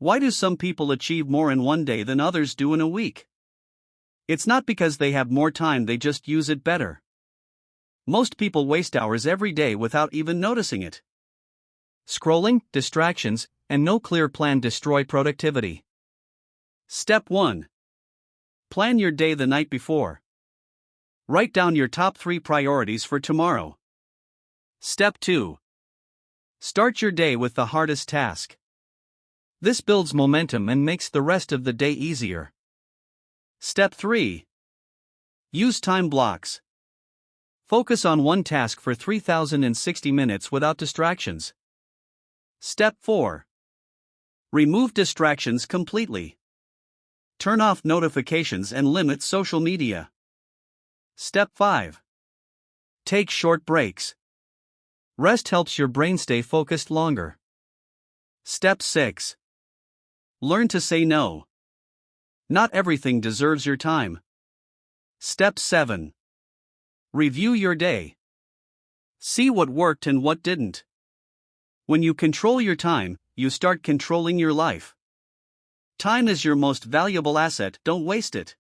Why do some people achieve more in one day than others do in a week? It's not because they have more time, they just use it better. Most people waste hours every day without even noticing it. Scrolling, distractions, and no clear plan destroy productivity. Step 1. Plan your day the night before. Write down your top 3 priorities for tomorrow. Step 2. Start your day with the hardest task. This builds momentum and makes the rest of the day easier. Step 3. Use time blocks. Focus on one task for 3,060 minutes without distractions. Step 4. Remove distractions completely. Turn off notifications and limit social media. Step 5. Take short breaks. Rest helps your brain stay focused longer. Step 6. Learn to say no. Not everything deserves your time. Step 7. Review your day. See what worked and what didn't. When you control your time, you start controlling your life. Time is your most valuable asset, don't waste it.